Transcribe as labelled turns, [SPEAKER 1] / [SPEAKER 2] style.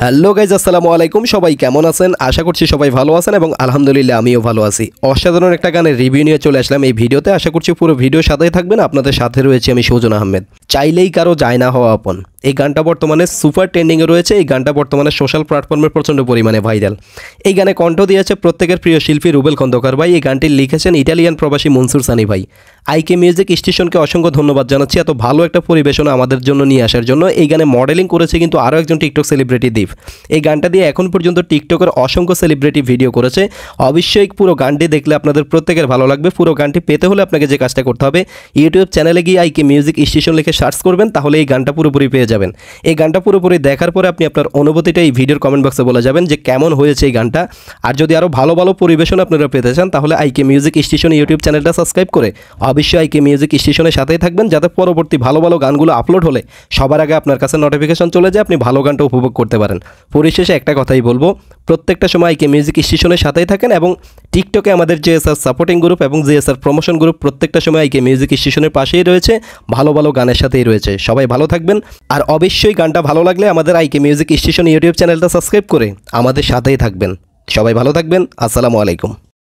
[SPEAKER 1] Hello guys, আসসালামু আলাইকুম। সবাই কেমন আছেন? আশা করছি সবাই ভালো আছেন এবং আলহামদুলিল্লাহ আমিও ভালো আছি। অসাধারণ একটা গানের রিভিউ নিয়ে চলে আসলাম এই ভিডিওতে। আশা করছি পুরো ভিডিও সাথেই থাকবেন। আপনাদের সাথে রয়েছে আমি সুজন আহমেদ। চাইলেই কারো যায় না হওয়া আপন, এই গানটা বর্তমানে সুপার ট্রেন্ডিংয়ে রয়েছে। এই গানটা বর্তমানে সোশ্যাল প্ল্যাটফর্মে প্রচণ্ড পরিমাণে ভাইরাল। এই গানে কণ্ঠ দিয়েছে প্রত্যেকের প্রিয় শিল্পী রুবেল খন্দকার ভাই। এই গানটি লিখেছেন ইটালিয়ান প্রবাসী মনসুর সানি ভাই। আইকে মিউজিক স্টেশনকে অসংখ্য ধন্যবাদ জানাচ্ছি এত ভালো একটা পরিবেশনা আমাদের জন্য নিয়ে আসার জন্য। এই গানে মডেলিং করেছে কিন্তু আরও একজন টিকটক সেলিব্রিটি দীপ। এই গানটা দিয়ে এখন পর্যন্ত টিকটকের অসংখ্য সেলিব্রিটি ভিডিও করেছে। অবশ্যই পুরো গানটি দেখলে আপনাদের প্রত্যেকের ভালো লাগবে। পুরো গানটি পেতে হলে আপনাকে যে কাজটা করতে হবে, ইউটিউব চ্যানেলে গিয়ে আইকে মিউজিক স্টেশন লিখে সার্চ করবেন, তাহলে এই গানটা পুরোপুরি পেয়ে যাবেন। এই গানটা পুরোপুরি দেখার পরে আপনি আপনার অনুভূতিটা এই ভিডিওর কমেন্ট বক্সে বলে যাবেন যে কেমন হয়েছে এই গানটা। আর যদি আরও ভালো ভালো পরিবেশন আপনারা পেতে চান, তাহলে আইকে মিউজিক স্টেশন ইউটিউব চ্যানেলটা সাবস্ক্রাইব করে অবশ্যই আইকে মিউজিক স্টেশনের সাথেই থাকবেন, যাতে পরবর্তী ভালো ভালো গানগুলো আপলোড হলে সবার আগে আপনার কাছে নোটিফিকেশন চলে যায়, আপনি ভালো গানটা উপভোগ করতে পারেন। পরিশেষে একটা কথাই বলবো, প্রত্যেকটা সময় আইকে মিউজিক স্টেশনের সাথেই থাকেন এবং টিকটকে আমাদের জিএসআর সাপোর্টিং গ্রুপ এবং জিএসআর প্রমোশন গ্রুপ প্রত্যেকটা সময় আইকে মিউজিক স্টেশনের পাশেই রয়েছে, ভালো ভালো গানের সাথেই রয়েছে। সবাই ভালো থাকবেন। আর অবশ্যই গানটা ভালো লাগলে আমাদের আইকে মিউজিক স্টেশন ইউটিউব চ্যানেলটা সাবস্ক্রাইব করে আমাদের সাথেই থাকবেন। সবাই ভালো থাকবেন। আসসালামু আলাইকুম।